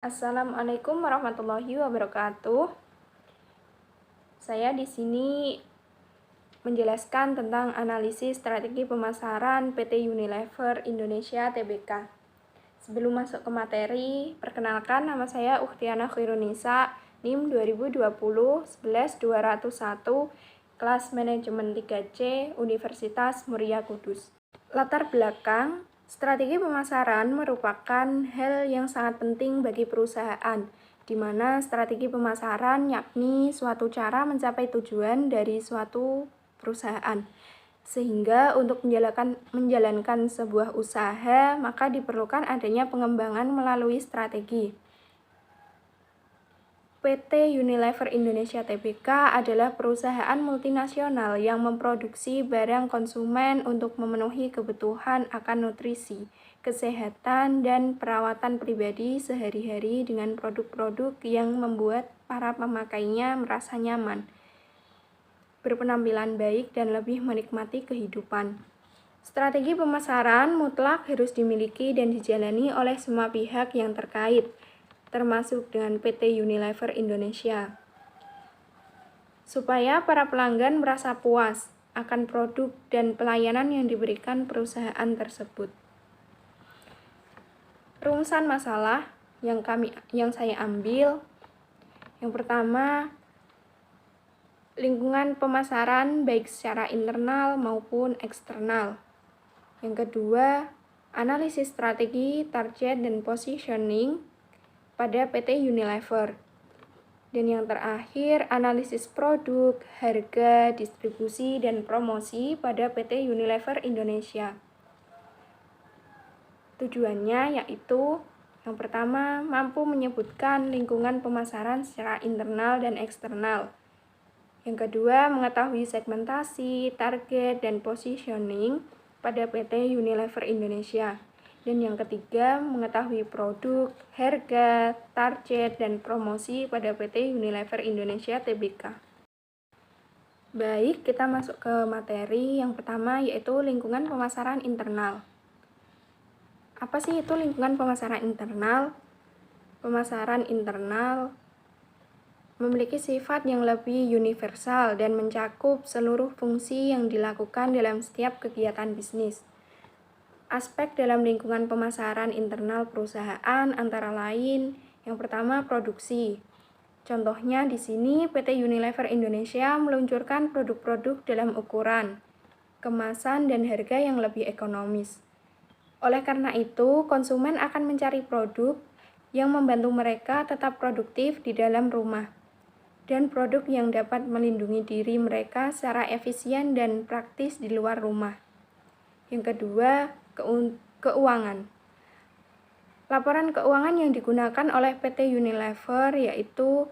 Assalamualaikum warahmatullahi wabarakatuh. Saya di sini menjelaskan tentang analisis strategi pemasaran PT Unilever Indonesia Tbk. Sebelum masuk ke materi, perkenalkan nama saya Ukhtiana Khairunisa, NIM 2020-11201, kelas manajemen 3C, Universitas Muria Kudus. Latar belakang, strategi pemasaran merupakan hal yang sangat penting bagi perusahaan, di mana strategi pemasaran yakni suatu cara mencapai tujuan dari suatu perusahaan. Sehingga untuk menjalankan sebuah usaha, maka diperlukan adanya pengembangan melalui strategi. PT Unilever Indonesia Tbk adalah perusahaan multinasional yang memproduksi barang konsumen untuk memenuhi kebutuhan akan nutrisi, kesehatan, dan perawatan pribadi sehari-hari dengan produk-produk yang membuat para pemakainya merasa nyaman, berpenampilan baik, dan lebih menikmati kehidupan. Strategi pemasaran mutlak harus dimiliki dan dijalani oleh semua pihak yang terkait, termasuk dengan PT Unilever Indonesia, supaya para pelanggan merasa puas akan produk dan pelayanan yang diberikan perusahaan tersebut. Rumusan masalah yang saya ambil, yang pertama, lingkungan pemasaran baik secara internal maupun eksternal. Yang kedua, analisis strategi, target, dan positioning pada PT Unilever. Dan yang terakhir, analisis produk, harga, distribusi, dan promosi pada PT Unilever Indonesia. Tujuannya yaitu, yang pertama, mampu menyebutkan lingkungan pemasaran secara internal dan eksternal. Yang kedua, mengetahui segmentasi, target, dan positioning pada PT Unilever Indonesia. Dan yang ketiga, mengetahui produk, harga, target, dan promosi pada PT Unilever Indonesia Tbk. Baik, kita masuk ke materi. Yang pertama yaitu lingkungan pemasaran internal. Apa sih itu lingkungan pemasaran internal? Pemasaran internal memiliki sifat yang lebih universal dan mencakup seluruh fungsi yang dilakukan dalam setiap kegiatan bisnis. Aspek dalam lingkungan pemasaran internal perusahaan antara lain, yang pertama produksi. Contohnya di sini PT Unilever Indonesia meluncurkan produk-produk dalam ukuran, kemasan, dan harga yang lebih ekonomis. Oleh karena itu, konsumen akan mencari produk yang membantu mereka tetap produktif di dalam rumah, dan produk yang dapat melindungi diri mereka secara efisien dan praktis di luar rumah. Yang kedua, keuangan. Laporan keuangan yang digunakan oleh PT Unilever yaitu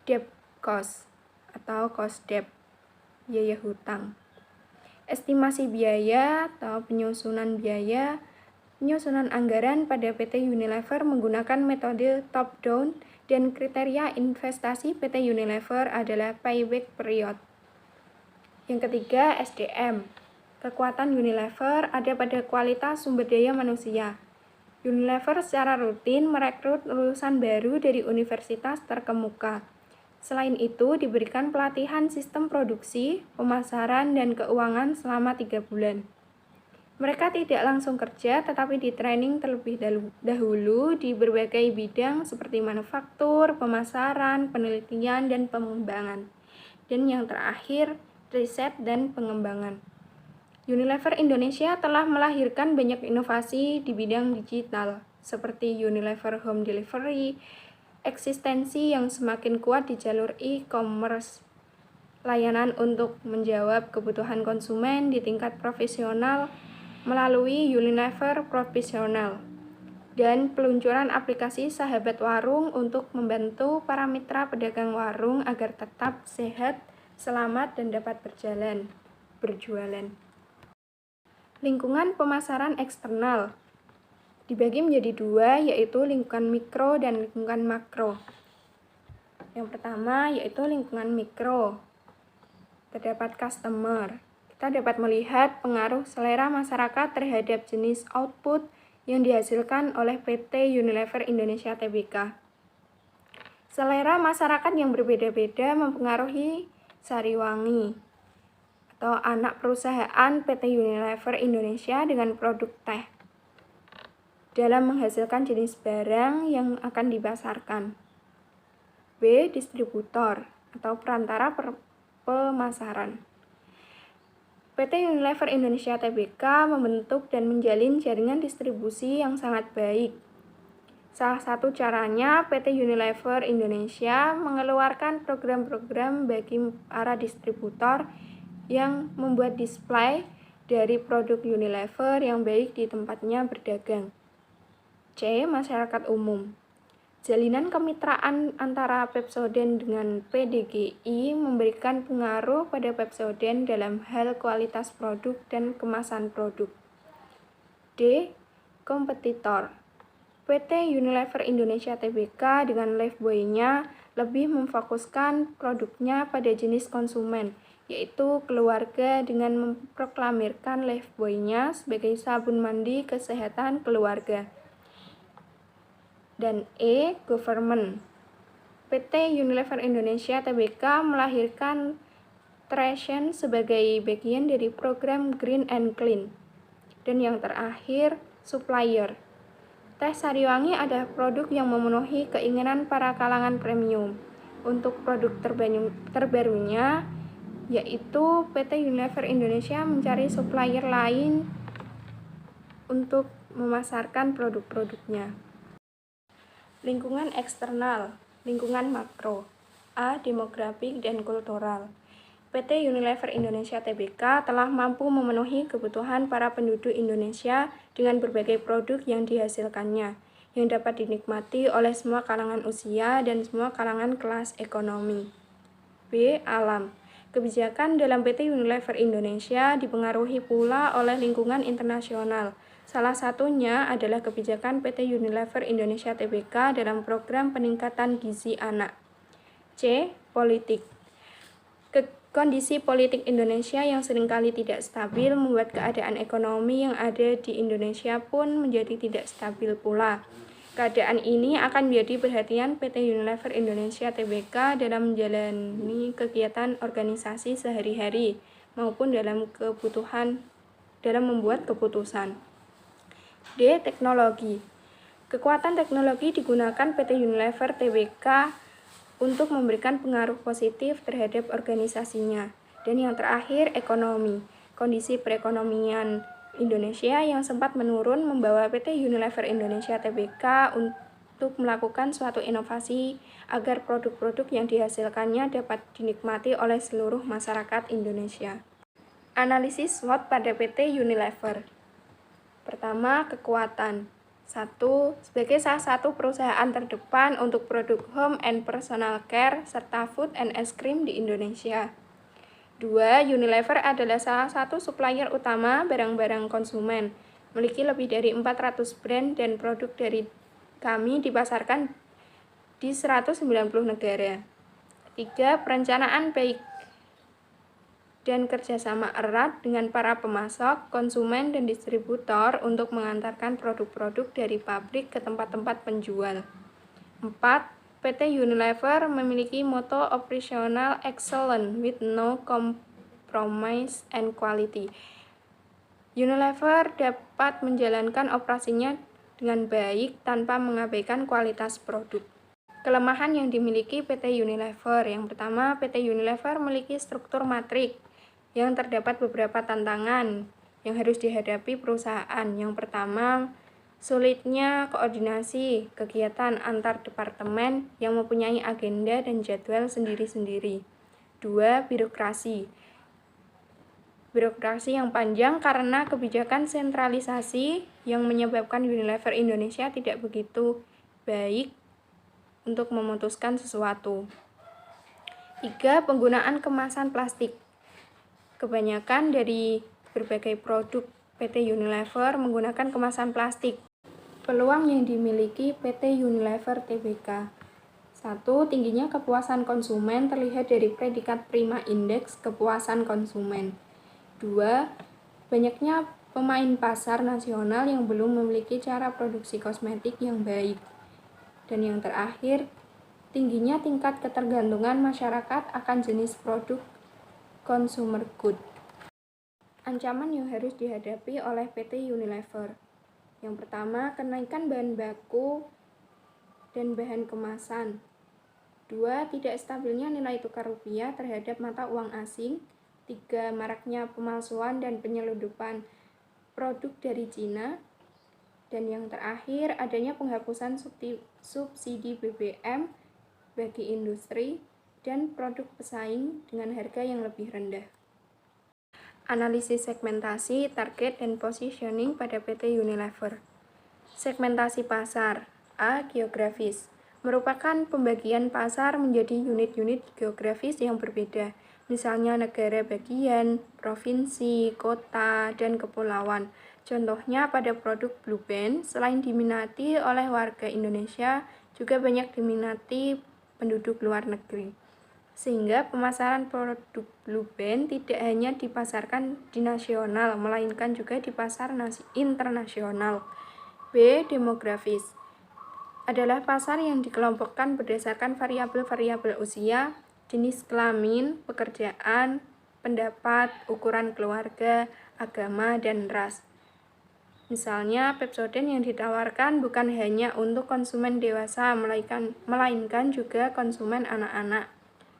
debt cost atau cost debt, biaya hutang. Estimasi biaya atau penyusunan anggaran pada PT Unilever menggunakan metode top down, dan kriteria investasi PT Unilever adalah payback period. Yang ketiga, SDM. Kekuatan Unilever ada pada kualitas sumber daya manusia. Unilever secara rutin merekrut lulusan baru dari universitas terkemuka. Selain itu, diberikan pelatihan sistem produksi, pemasaran, dan keuangan selama 3 bulan. Mereka tidak langsung kerja, tetapi di-training terlebih dahulu di berbagai bidang seperti manufaktur, pemasaran, penelitian, dan pengembangan. Dan yang terakhir, riset dan pengembangan. Unilever Indonesia telah melahirkan banyak inovasi di bidang digital, seperti Unilever Home Delivery, eksistensi yang semakin kuat di jalur e-commerce, layanan untuk menjawab kebutuhan konsumen di tingkat profesional melalui Unilever Professional, dan peluncuran aplikasi Sahabat Warung untuk membantu para mitra pedagang warung agar tetap sehat, selamat, dan dapat berjualan. Lingkungan pemasaran eksternal dibagi menjadi dua, yaitu lingkungan mikro dan lingkungan makro. Yang pertama yaitu lingkungan mikro. Terdapat customer. Kita dapat melihat pengaruh selera masyarakat terhadap jenis output yang dihasilkan oleh PT Unilever Indonesia Tbk. Selera masyarakat yang berbeda-beda mempengaruhi Sariwangi atau anak perusahaan PT Unilever Indonesia dengan produk teh dalam menghasilkan jenis barang yang akan dipasarkan. B. Distributor atau perantara pemasaran. PT Unilever Indonesia Tbk membentuk dan menjalin jaringan distribusi yang sangat baik. Salah satu caranya, PT Unilever Indonesia mengeluarkan program-program bagi para distributor yang membuat display dari produk Unilever yang baik di tempatnya berdagang. C. Masyarakat umum. Jalinan kemitraan antara Pepsodent dengan PDGI memberikan pengaruh pada Pepsodent dalam hal kualitas produk dan kemasan produk. D. Kompetitor. PT Unilever Indonesia Tbk dengan Lifebuoy-nya lebih memfokuskan produknya pada jenis konsumen, yaitu keluarga dengan memproklamirkan Lifebuoy-nya sebagai sabun mandi kesehatan keluarga. Dan E. Government. PT Unilever Indonesia Tbk melahirkan Tration sebagai bagian dari program Green and Clean. Dan yang terakhir, supplier. Teh Sariwangi adalah produk yang memenuhi keinginan para kalangan premium. Untuk produk terbarunya, yaitu PT Unilever Indonesia mencari supplier lain untuk memasarkan produk-produknya. Lingkungan eksternal, lingkungan makro. A. Demografik dan kultural. PT Unilever Indonesia Tbk telah mampu memenuhi kebutuhan para penduduk Indonesia dengan berbagai produk yang dihasilkannya, yang dapat dinikmati oleh semua kalangan usia dan semua kalangan kelas ekonomi. B. Alam. Kebijakan dalam PT Unilever Indonesia dipengaruhi pula oleh lingkungan internasional. Salah satunya adalah kebijakan PT Unilever Indonesia Tbk dalam program peningkatan gizi anak. C. Politik. Kondisi politik Indonesia yang seringkali tidak stabil membuat keadaan ekonomi yang ada di Indonesia pun menjadi tidak stabil pula. Keadaan ini akan menjadi perhatian PT Unilever Indonesia Tbk dalam menjalani kegiatan organisasi sehari-hari maupun dalam membuat keputusan. D. Teknologi. Kekuatan teknologi digunakan PT Unilever Tbk untuk memberikan pengaruh positif terhadap organisasinya. Dan yang terakhir, ekonomi. Kondisi perekonomian Indonesia yang sempat menurun membawa PT Unilever Indonesia Tbk untuk melakukan suatu inovasi agar produk-produk yang dihasilkannya dapat dinikmati oleh seluruh masyarakat Indonesia. Analisis SWOT pada PT Unilever. Pertama, kekuatan. 1. Sebagai salah satu perusahaan terdepan untuk produk home and personal care serta food and ice cream di Indonesia. 2. Unilever adalah salah satu supplier utama barang-barang konsumen, memiliki lebih dari 400 brand dan produk dari kami dipasarkan di 190 negara. 3. Perencanaan baik dan kerjasama erat dengan para pemasok, konsumen, dan distributor untuk mengantarkan produk-produk dari pabrik ke tempat-tempat penjual. 4. PT Unilever memiliki moto Operational Excellence with no compromise and quality. Unilever dapat menjalankan operasinya dengan baik tanpa mengabaikan kualitas produk. Kelemahan yang dimiliki PT Unilever. Yang pertama, PT Unilever memiliki struktur matrik yang terdapat beberapa tantangan yang harus dihadapi perusahaan. Yang pertama, sulitnya koordinasi kegiatan antar departemen yang mempunyai agenda dan jadwal sendiri-sendiri. 2. Birokrasi. Birokrasi yang panjang karena kebijakan sentralisasi yang menyebabkan Unilever Indonesia tidak begitu baik untuk memutuskan sesuatu. 3. Penggunaan kemasan plastik. Kebanyakan dari berbagai produk PT Unilever menggunakan kemasan plastik. Peluang yang dimiliki PT Unilever Tbk. 1. Tingginya kepuasan konsumen terlihat dari predikat Prima Index kepuasan konsumen. 2. Banyaknya pemain pasar nasional yang belum memiliki cara produksi kosmetik yang baik. Dan yang terakhir, tingginya tingkat ketergantungan masyarakat akan jenis produk consumer good. Ancaman yang harus dihadapi oleh PT Unilever. Yang pertama, kenaikan bahan baku dan bahan kemasan. 2. Tidak stabilnya nilai tukar rupiah terhadap mata uang asing. 3. Maraknya pemalsuan dan penyelundupan produk dari Cina. Dan yang terakhir, adanya penghapusan subsidi BBM bagi industri dan produk pesaing dengan harga yang lebih rendah. Analisis segmentasi, target, dan positioning pada PT Unilever. Segmentasi pasar. A. Geografis. Merupakan pembagian pasar menjadi unit-unit geografis yang berbeda, misalnya negara bagian, provinsi, kota, dan kepulauan. Contohnya pada produk Blue Band, selain diminati oleh warga Indonesia, juga banyak diminati penduduk luar negeri. Sehingga pemasaran produk Blue Band tidak hanya dipasarkan di nasional, melainkan juga di pasar internasional. B. Demografis. Adalah pasar yang dikelompokkan berdasarkan variabel-variabel usia, jenis kelamin, pekerjaan, pendapat, ukuran keluarga, agama, dan ras. Misalnya, Pepsodent yang ditawarkan bukan hanya untuk konsumen dewasa, melainkan juga konsumen anak-anak,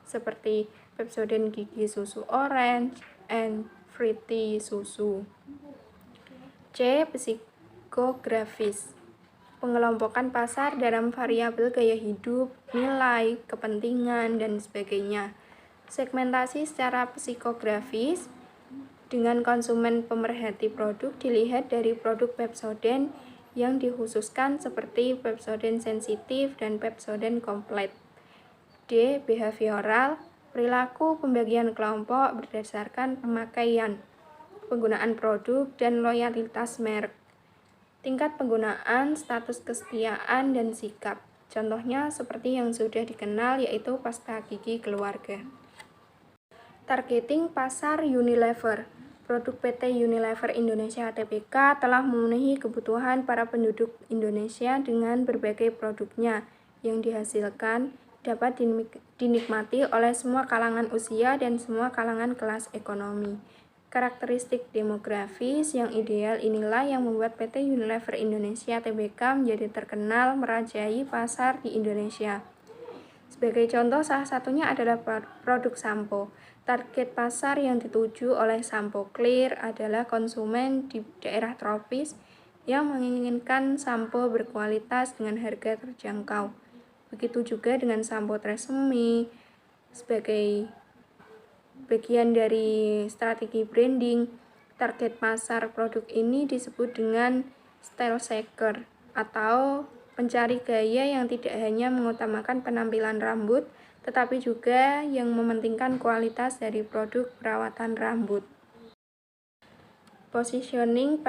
seperti Pepsodent Gigi Susu Orange and Fruity Susu. C. Psikografis. Pengelompokan pasar dalam variabel gaya hidup, nilai, kepentingan, dan sebagainya. Segmentasi secara psikografis dengan konsumen pemerhati produk dilihat dari produk Pepsodent yang dikhususkan seperti Pepsodent Sensitif dan Pepsodent Komplit. D. Behavioral. Perilaku pembagian kelompok berdasarkan pemakaian, penggunaan produk, dan loyalitas merek. Tingkat penggunaan, status kesetiaan, dan sikap. Contohnya seperti yang sudah dikenal yaitu pasta gigi keluarga. Targeting pasar Unilever. Produk PT Unilever Indonesia Tbk telah memenuhi kebutuhan para penduduk Indonesia dengan berbagai produknya yang dihasilkan dapat dinikmati oleh semua kalangan usia dan semua kalangan kelas ekonomi. Karakteristik demografis yang ideal inilah yang membuat PT Unilever Indonesia Tbk menjadi terkenal merajai pasar di Indonesia. Sebagai contoh, salah satunya adalah produk sampo. Target pasar yang dituju oleh sampo Clear adalah konsumen di daerah tropis yang menginginkan sampo berkualitas dengan harga terjangkau. Begitu juga dengan sampo Tresemme. Sebagai bagian dari strategi branding, target pasar produk ini disebut dengan style seeker atau pencari gaya yang tidak hanya mengutamakan penampilan rambut, tetapi juga yang mementingkan kualitas dari produk perawatan rambut. Positioning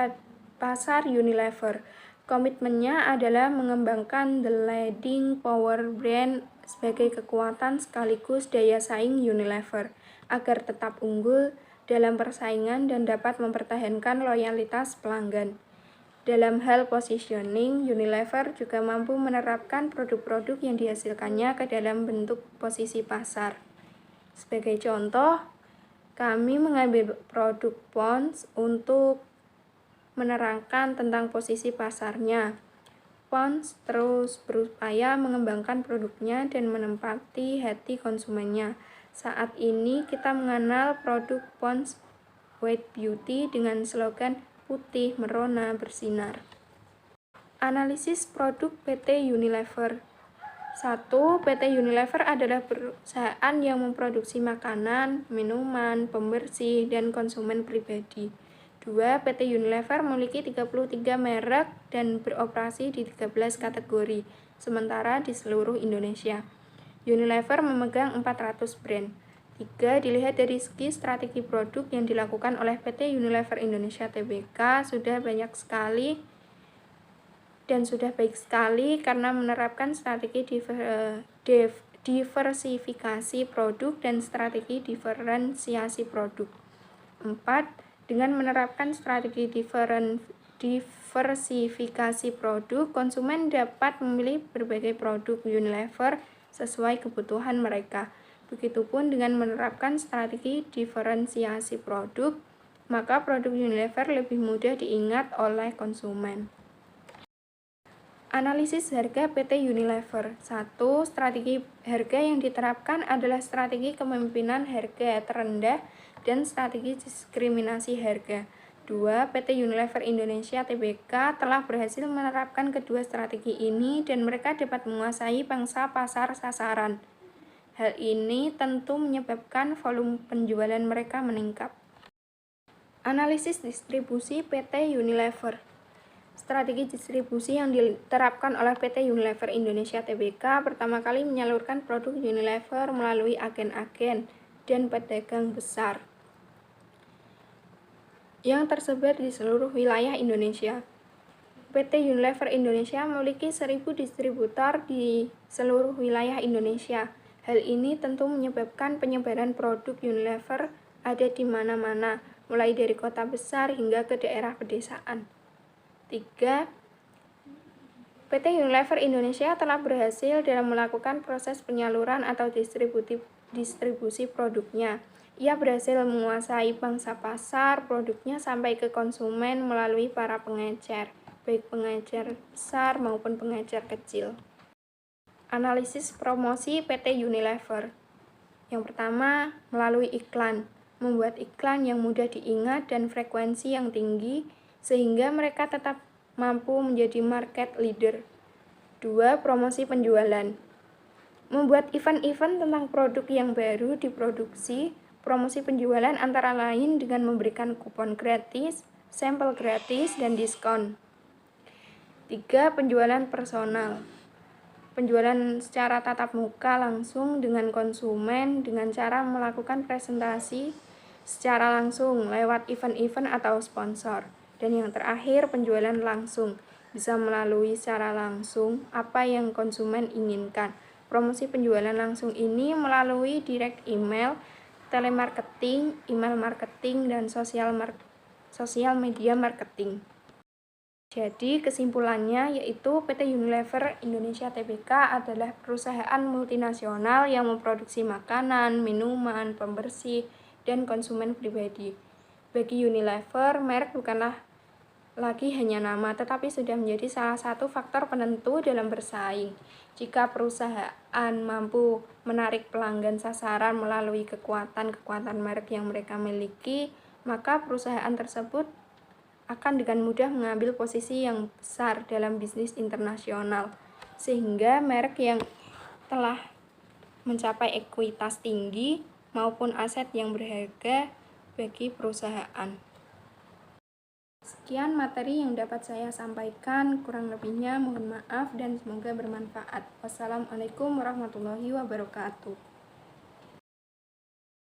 pasar Unilever. Komitmennya adalah mengembangkan the leading power brand sebagai kekuatan sekaligus daya saing Unilever, agar tetap unggul dalam persaingan dan dapat mempertahankan loyalitas pelanggan. Dalam hal positioning, Unilever juga mampu menerapkan produk-produk yang dihasilkannya ke dalam bentuk posisi pasar. Sebagai contoh, kami mengambil produk Pond's untuk menerangkan tentang posisi pasarnya. Pond's terus berupaya mengembangkan produknya dan menempati hati konsumennya. Saat ini kita mengenal produk Pond's White Beauty dengan slogan putih merona bersinar. Analisis produk PT Unilever. 1. PT Unilever adalah perusahaan yang memproduksi makanan, minuman, pembersih, dan konsumen pribadi. 2. PT Unilever memiliki 33 merek dan beroperasi di 13 kategori, sementara di seluruh Indonesia. Unilever memegang 400 brand. 3. Dilihat dari segi strategi produk yang dilakukan oleh PT Unilever Indonesia Tbk sudah banyak sekali dan sudah baik sekali karena menerapkan strategi diversifikasi produk dan strategi diferensiasi produk. 4. Dengan menerapkan strategi diversifikasi produk, konsumen dapat memilih berbagai produk Unilever sesuai kebutuhan mereka. Begitupun dengan menerapkan strategi diferensiasi produk, maka produk Unilever lebih mudah diingat oleh konsumen. Analisis harga PT Unilever. 1. Strategi harga yang diterapkan adalah strategi kepemimpinan harga terendah dan strategi diskriminasi harga. 2. PT Unilever Indonesia Tbk telah berhasil menerapkan kedua strategi ini dan mereka dapat menguasai pangsa pasar sasaran. Hal ini tentu menyebabkan volume penjualan mereka meningkat. Analisis distribusi PT Unilever. Strategi distribusi yang diterapkan oleh PT Unilever Indonesia Tbk pertama kali menyalurkan produk Unilever melalui agen-agen dan pedagang besar yang tersebar di seluruh wilayah Indonesia. PT Unilever Indonesia memiliki 1.000 distributor di seluruh wilayah Indonesia. Hal ini tentu menyebabkan penyebaran produk Unilever ada di mana-mana, mulai dari kota besar hingga ke daerah pedesaan. 3. PT Unilever Indonesia telah berhasil dalam melakukan proses penyaluran atau distribusi produknya. Ia berhasil menguasai pangsa pasar produknya sampai ke konsumen melalui para pengecer, baik pengecer besar maupun pengecer kecil. Analisis promosi PT Unilever. Yang pertama, melalui iklan. Membuat iklan yang mudah diingat dan frekuensi yang tinggi sehingga mereka tetap mampu menjadi market leader. 2. Promosi penjualan. Membuat event-event tentang produk yang baru diproduksi. Promosi penjualan antara lain dengan memberikan kupon gratis, sampel gratis, dan diskon. 3. Penjualan personal. Penjualan secara tatap muka langsung dengan konsumen dengan cara melakukan presentasi secara langsung lewat event-event atau sponsor. Dan yang terakhir, penjualan langsung, bisa melalui secara langsung apa yang konsumen inginkan. Promosi penjualan langsung ini melalui direct email, telemarketing, email marketing, dan sosial media marketing. Jadi kesimpulannya yaitu PT Unilever Indonesia Tbk adalah perusahaan multinasional yang memproduksi makanan, minuman, pembersih, dan konsumen pribadi. Bagi Unilever, merek bukanlah lagi hanya nama, tetapi sudah menjadi salah satu faktor penentu dalam bersaing. Jika perusahaan mampu menarik pelanggan sasaran melalui kekuatan merek yang mereka miliki, maka perusahaan tersebut akan dengan mudah mengambil posisi yang besar dalam bisnis internasional, sehingga merek yang telah mencapai ekuitas tinggi maupun aset yang berharga bagi perusahaan. Sekian materi yang dapat saya sampaikan, kurang lebihnya mohon maaf dan semoga bermanfaat. Wassalamualaikum warahmatullahi wabarakatuh.